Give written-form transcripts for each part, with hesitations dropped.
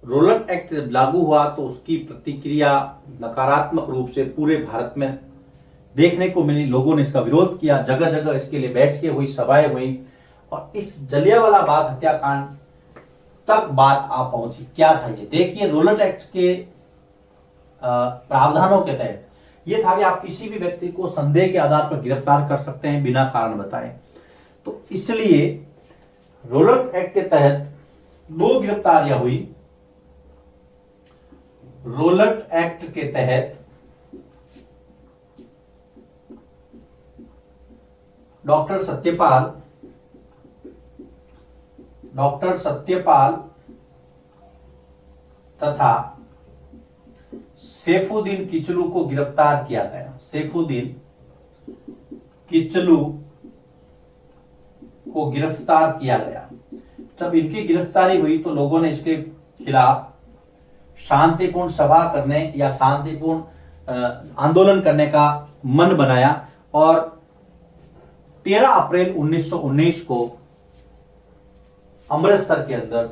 Roller act जब लागू हुआ तो उसकी प्रतिक्रिया नकारात्मक रूप से पूरे भारत में देखने को मिली। लोगों ने इसका विरोध किया, जगह जगह इसके लिए बैठकें हुई, सभाएं हुई और इस जलियांवाला बाग हत्याकांड तक बात आ पहुंची। क्या था ये? देखिए, रोलर एक्ट के प्रावधानों के तहत ये था कि आप किसी भी व्यक्ति को संदेह के आधार पर गिरफ्तार कर सकते हैं बिना कारण बताए। तो इसलिए रोलर एक्ट के तहत 2 गिरफ्तारियां हुई। रोलर एक्ट के तहत डॉक्टर सत्यपाल तथा सैफुद्दीन किचलू को गिरफ्तार किया गया। सैफुद्दीन किचलू को गिरफ्तार किया गया। जब इनकी गिरफ्तारी हुई तो लोगों ने इसके खिलाफ शांतिपूर्ण सभा करने या शांतिपूर्ण आंदोलन करने का मन बनाया और 13 अप्रैल 1919 को अमृतसर के अंदर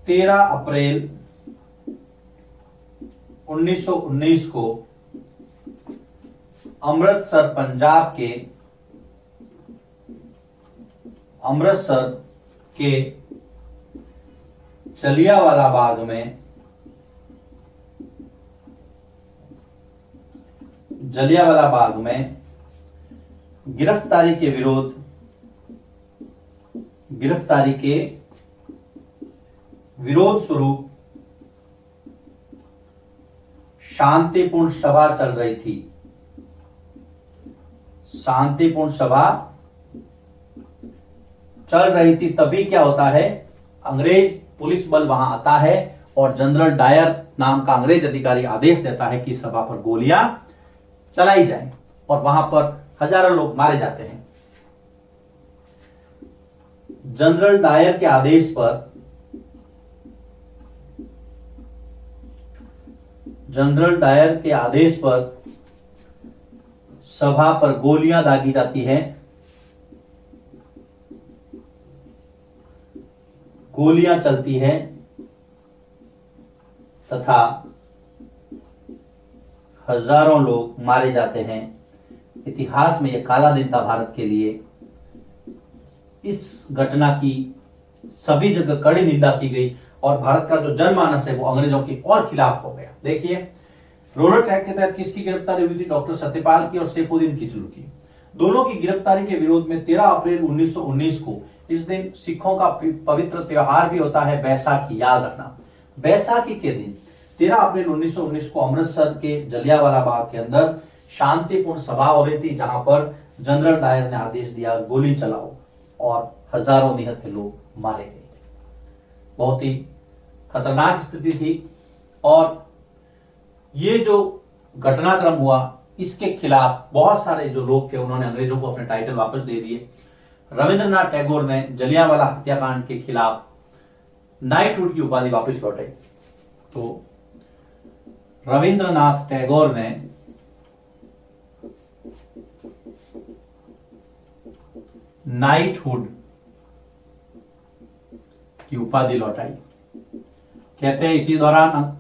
13 अप्रैल 1919 को अमृतसर पंजाब के अमृतसर के जलियांवाला बाग में गिरफ्तारी के विरोध स्वरूप शांतिपूर्ण सभा चल रही थी। शांतिपूर्ण सभा चल रही थी, तभी क्या होता है, अंग्रेज पुलिस बल वहां आता है और जनरल डायर नाम का अंग्रेज अधिकारी आदेश देता है कि सभा पर गोलियां चलाई जाएं और वहां पर हजारों लोग मारे जाते हैं। जनरल डायर के आदेश पर सभा पर गोलियां दागी जाती हैं। गोलियां चलती हैं तथा हजारों लोग मारे जाते हैं। इतिहास में यह काला दिन था भारत के लिए। इस घटना की सभी जगह कड़ी निंदा की गई और भारत का जो जनमानस है वो अंग्रेजों के और खिलाफ हो गया। देखिए, रोलर एक्ट के तहत किसकी गिरफ्तारी हुई थी? डॉक्टर सत्यपाल की और सैफुद्दीन किचलू की। दोनों की गिरफ्तारी के विरोध में 13 अप्रैल 1919 को, इस दिन सिखों का पवित्र त्योहार भी होता है बैसाखी, याद रखना। बैसाखी के दिन 13 अप्रैल 1919 को अमृतसर के जलियांवाला बाग के अंदर शांतिपूर्ण सभा हो रही थी, जहां पर जनरल डायर ने आदेश दिया गोली चलाओ और हजारों निहत्थे लोग मारे गए। बहुत ही खतरनाक स्थिति थी और ये जो घटनाक्रम हुआ इसके खिलाफ बहुत सारे जो लोग थे उन्होंने अंग्रेजों को अपने टाइटल वापस दे दिए। रविंद्रनाथ टैगोर ने जलियांवाला हत्याकांड के खिलाफ नाइटहुड की उपाधि वापस लौटाई। तो रविंद्रनाथ टैगोर ने नाइटहुड की उपाधि लौटाई। कहते हैं इसी दौरान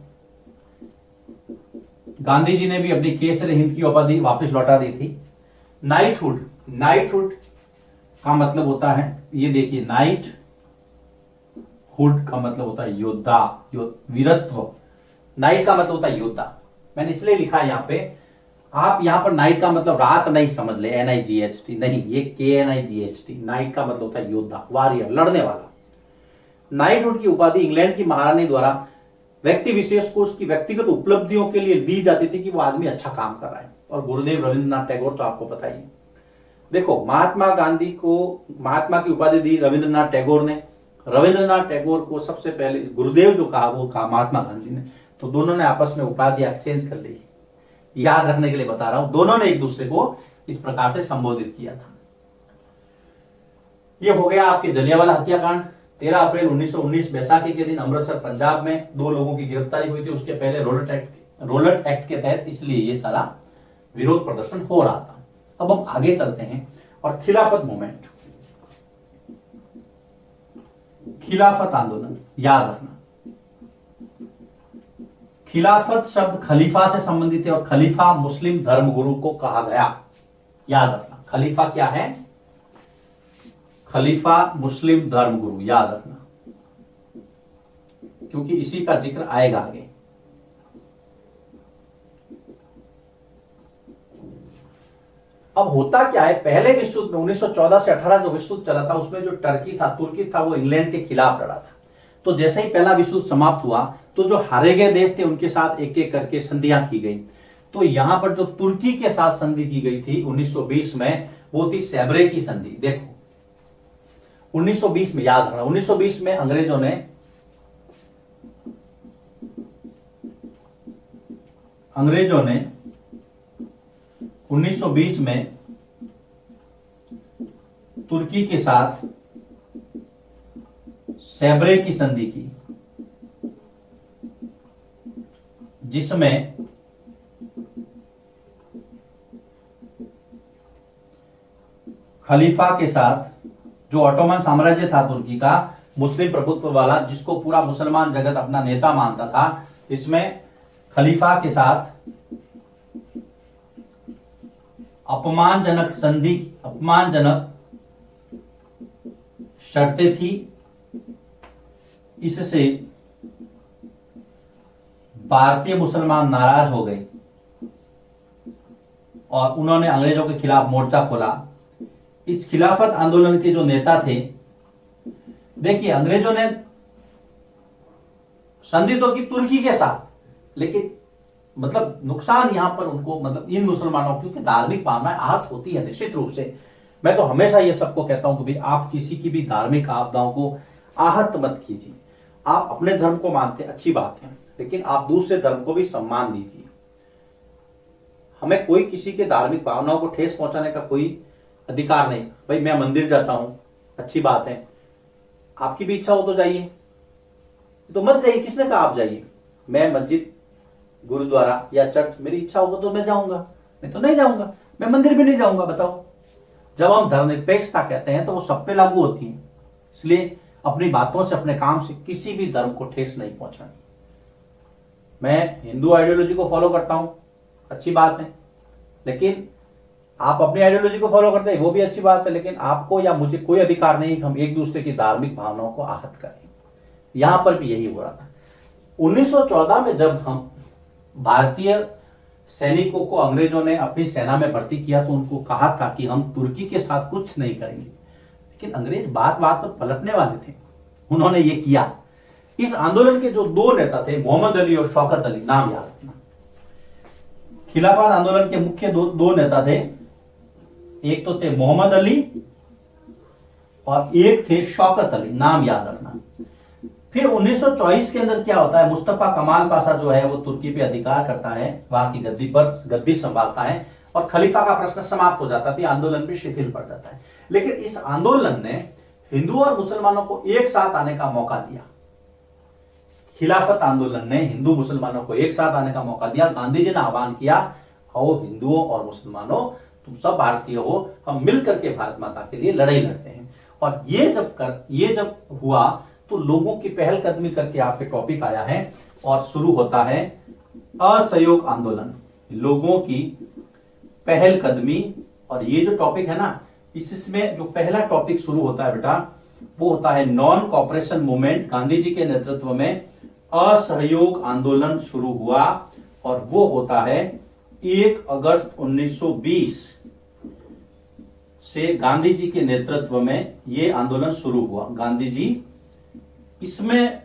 गांधी जी ने भी अपनी केसरी हिंद की उपाधि वापस लौटा दी थी। नाइटहुड का मतलब होता है, ये देखिए, नाइट हुड का मतलब होता है योद्धा, वीरत्व। नाइट का मतलब होता है योद्धा। मैंने इसलिए लिखा है यहाँ पे, आप यहां पर नाइट का मतलब रात नहीं समझ ले, NIGHT नहीं, ये KNIGHT। नाइट का मतलब होता है योद्धा, वॉरियर, लड़ने वाला। नाइटहुड की उपाधि इंग्लैंड की महारानी द्वारा व्यक्ति विशेष को उसकी व्यक्तिगत उपलब्धियों के लिए दी जाती थी कि वो आदमी अच्छा काम कर रहा है। और गुरुदेव रविंद्रनाथ टैगोर तो आपको पता ही है। देखो, महात्मा गांधी को महात्मा की उपाधि दी रविंद्रनाथ टैगोर ने। रविंद्रनाथ टैगोर को सबसे पहले गुरुदेव जो कहा वो कहा महात्मा गांधी ने। तो दोनों ने आपस में उपाधि एक्सचेंज कर ली। याद रखने के लिए बता रहा हूं, दोनों ने एक दूसरे को इस प्रकार से संबोधित किया था। यह हो गया आपके जलियांवाला हत्याकांड। 13 अप्रैल 1919 बैसाखी के दिन अमृतसर पंजाब में 2 लोगों की गिरफ्तारी हुई थी। उसके पहले रोलर एक्ट के तहत, इसलिए ये सारा विरोध प्रदर्शन हो रहा था। अब हम आगे चलते हैं और खिलाफत मूवमेंट। खिलाफत आंदोलन, याद रखना खिलाफत शब्द खलीफा से संबंधित है और खलीफा मुस्लिम धर्मगुरु को कहा गया। याद रखना खलीफा क्या है, खलीफा मुस्लिम धर्मगुरु, याद रखना क्योंकि इसी का जिक्र आएगा आगे। अब होता क्या है, पहले विश्व युद्ध में 1914 से 18 जो विश्व युद्ध चला था उसमें जो तुर्की था वो इंग्लैंड के खिलाफ लड़ा था। तो जैसे ही पहला विश्व युद्ध समाप्त हुआ तो जो हारे गए देश थे उनके साथ एक एक करके संधियां की गई। तो यहां पर जो तुर्की के साथ संधि की गई थी 1920 में, वो थी सेब्रे की संधि। देखो 1920 में, याद रखना 1920 में अंग्रेजों ने अंग्रेजों ने 1920 में तुर्की के साथ सेब्रे की संधि की, जिसमें खलीफा के साथ जो ऑटोमन साम्राज्य था तुर्की का, मुस्लिम प्रभुत्व वाला, जिसको पूरा मुसलमान जगत अपना नेता मानता था, जिसमें खलीफा के साथ अपमानजनक संधि, अपमानजनक शर्तें थी। इससे भारतीय मुसलमान नाराज हो गए और उन्होंने अंग्रेजों के खिलाफ मोर्चा खोला। इस खिलाफत आंदोलन के जो नेता थे, देखिए अंग्रेजों ने संधि तो की तुर्की के साथ, लेकिन मतलब नुकसान यहां पर उनको, मतलब इन मुसलमानों, क्योंकि धार्मिक भावनाएं आहत होती है निश्चित रूप से। मैं तो हमेशा ये सबको कहता हूं कि भाई आप किसी की भी धार्मिक आपदाओं को आहत मत कीजिए। आप अपने धर्म को मानते हैं, अच्छी बात है, लेकिन आप दूसरे धर्म को भी सम्मान दीजिए। हमें कोई किसी के धार्मिक भावनाओं को ठेस पहुंचाने का कोई अधिकार नहीं। भाई मैं मंदिर जाता हूं, अच्छी बात है, आपकी भी इच्छा हो तो जाइए, तो मत जाइए, किसने कहा आप जाइए। मैं मस्जिद, गुरुद्वारा या चर्च, मेरी इच्छा होगा तो मैं जाऊंगा, मैं तो नहीं जाऊंगा, मैं मंदिर भी नहीं जाऊंगा। बताओ, जब हम धर्मनिरपेक्षता कहते हैं तो वो सब पे लागू होती है। इसलिए अपनी बातों से, अपने काम से किसी भी धर्म को ठेस नहीं पहुंचानी। मैं हिंदू आइडियोलॉजी को फॉलो करता हूं, अच्छी बात है, लेकिन आप अपनी आइडियोलॉजी को फॉलो करते हैं, वो भी अच्छी बात है, लेकिन आपको या मुझे कोई अधिकार नहीं कि हम एक दूसरे की धार्मिक भावनाओं को आहत करें। यहां पर भी यही हो रहा था। 1914 में जब हम भारतीय सैनिकों को अंग्रेजों ने अपनी सेना में भर्ती किया तो उनको कहा था कि हम तुर्की के साथ कुछ नहीं करेंगे, लेकिन अंग्रेज बात बात पर पलटने वाले थे, उन्होंने ये किया। इस आंदोलन के जो दो नेता थे, मोहम्मद अली और शौकत अली, नाम याद रखना। खिलाफत आंदोलन के मुख्य दो नेता थे, एक तो थे मोहम्मद अली और एक थे शौकत अली, नाम याद रखना। फिर 1924 के अंदर क्या होता है, मुस्तफा कमाल पाशा जो है वो तुर्की पे अधिकार करता है, वहां की गद्दी पर गद्दी संभालता है और खलीफा का प्रश्न समाप्त हो जाता है, आंदोलन भी शिथिल पड़ जाता है। लेकिन इस आंदोलन ने हिंदू और मुसलमानों को एक साथ आने का मौका दिया। खिलाफत आंदोलन ने हिंदू मुसलमानों को एक साथ आने का मौका दिया। गांधी जी ने आह्वान किया, आओ हिंदुओं और मुसलमानों, तुम सब भारतीय हो, हम मिलकर के भारत माता के लिए लड़ाई लड़ते हैं। और ये जब हुआ तो लोगों की पहल कदमी करके आपके टॉपिक आया है और शुरू होता है असहयोग आंदोलन, लोगों की पहल कदमी। और ये जो टॉपिक है ना, इसमें जो पहला टॉपिक शुरू होता है बेटा, वो होता है non cooperation movement. Gandhi ji के नेतृत्व में असहयोग आंदोलन शुरू हुआ और वो होता है 1 अगस्त 1920 से गांधी जी के नेतृत्व में ये आंदोलन शुरू हुआ। गांधी जी, इसमें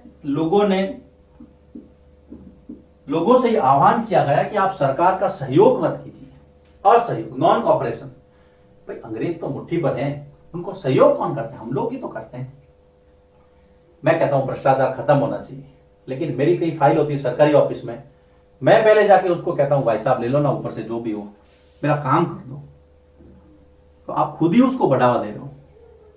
लोगों से आह्वान किया गया कि आप सरकार का सहयोग मत कीजिए, असहयोग, नॉन कॉपरेशन। भाई अंग्रेज तो मुट्ठी भर हैं, उनको सहयोग कौन करते हैं, हम लोग ही तो करते हैं। मैं कहता हूं भ्रष्टाचार खत्म होना चाहिए, लेकिन मेरी कई फाइल होती है सरकारी ऑफिस में, मैं पहले जाके उसको कहता हूं भाई साहब ले लो ना, ऊपर से जो भी हो, मेरा काम कर दो। तो आप खुद ही उसको बढ़ावा दे रहे हो।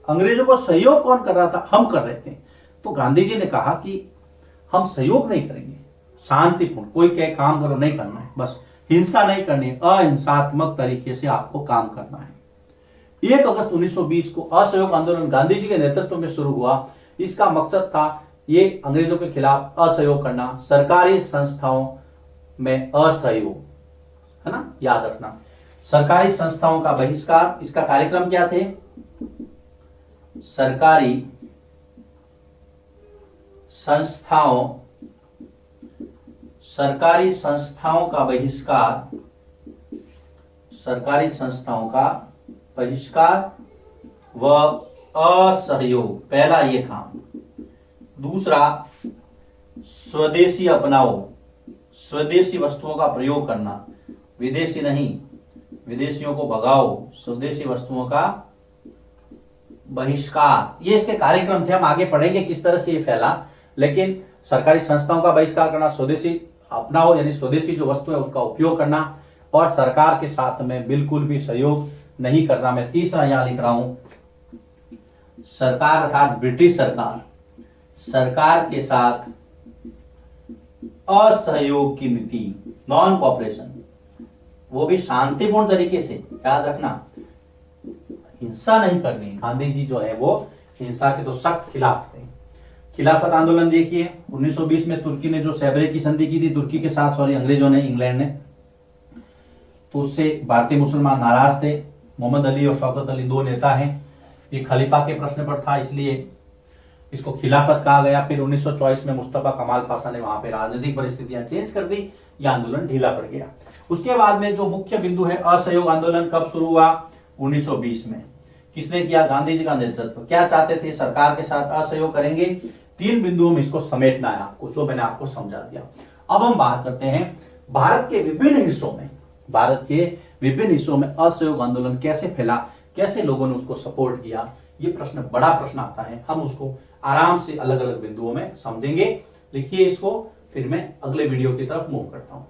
अंग्रेजों को सहयोग कौन कर रहा था, हम कर रहे थे। तो गांधी जी ने कहा कि हम सहयोग नहीं करेंगे, शांतिपूर्ण, कोई कहे काम करो, नहीं करना है, बस हिंसा नहीं करनी है, अहिंसात्मक तरीके से आपको काम करना है। 1 अगस्त 1920 को असहयोग आंदोलन गांधी जी के नेतृत्व में शुरू हुआ। इसका मकसद था ये अंग्रेजों के खिलाफ असहयोग करना, सरकारी संस्थाओं में असहयोग, है ना, याद रखना, सरकारी संस्थाओं का बहिष्कार। इसका कार्यक्रम क्या थे? सरकारी संस्थाओं का बहिष्कार, सरकारी संस्थाओं का बहिष्कार व असहयोग, पहला ये काम। दूसरा, स्वदेशी अपनाओ, स्वदेशी वस्तुओं का प्रयोग करना, विदेशी नहीं, विदेशियों को भगाओ, स्वदेशी वस्तुओं का बहिष्कार। ये इसके कार्यक्रम थे, हम आगे पढ़ेंगे किस तरह से ये फैला। लेकिन सरकारी संस्थाओं का बहिष्कार करना, स्वदेशी अपनाओ यानी स्वदेशी जो वस्तु है उसका उपयोग करना, और सरकार के साथ में बिल्कुल भी सहयोग नहीं करना। मैं तीसरा यहां लिख रहा हूं, सरकार अर्थात ब्रिटिश सरकार के साथ असहयोग की नीति, नॉन कॉपरेशन, वो भी शांतिपूर्ण तरीके से, याद रखना, हिंसा नहीं करनी। गांधी जी जो है वो हिंसा के तो सख्त खिलाफ थे। खिलाफत आंदोलन देखिए, 1920 में तुर्की ने जो सैबरे की संधि की थी, तुर्की के साथ, अंग्रेजों ने, इंग्लैंड ने, तो उससे भारतीय मुसलमान नाराज थे। मोहम्मद अली और शौकत अली दो नेता हैं। ये खलीफा के प्रश्न पर था, इसलिए इसको खिलाफत कहा गया। फिर 1924 में मुस्तफा कमाल पाशा ने वहां पे राजनीतिक परिस्थितियां चेंज कर दी, यह आंदोलन ढीला पड़ गया। उसके बाद में जो मुख्य बिंदु है, असहयोग आंदोलन कब शुरू हुआ? 1920 में। किसने किया? गांधी जी का नेतृत्व। क्या चाहते थे? सरकार के साथ असहयोग करेंगे। 3 बिंदुओं में इसको समेटना है आपको, जो मैंने आपको समझा दिया। अब हम बात करते हैं भारत के विभिन्न हिस्सों में असहयोग आंदोलन कैसे फैला, कैसे लोगों ने उसको सपोर्ट किया। ये प्रश्न, बड़ा प्रश्न आता है, हम उसको आराम से अलग अलग बिंदुओं में समझेंगे। लिखिए इसको, फिर मैं अगले वीडियो की तरफ मूव करता हूं।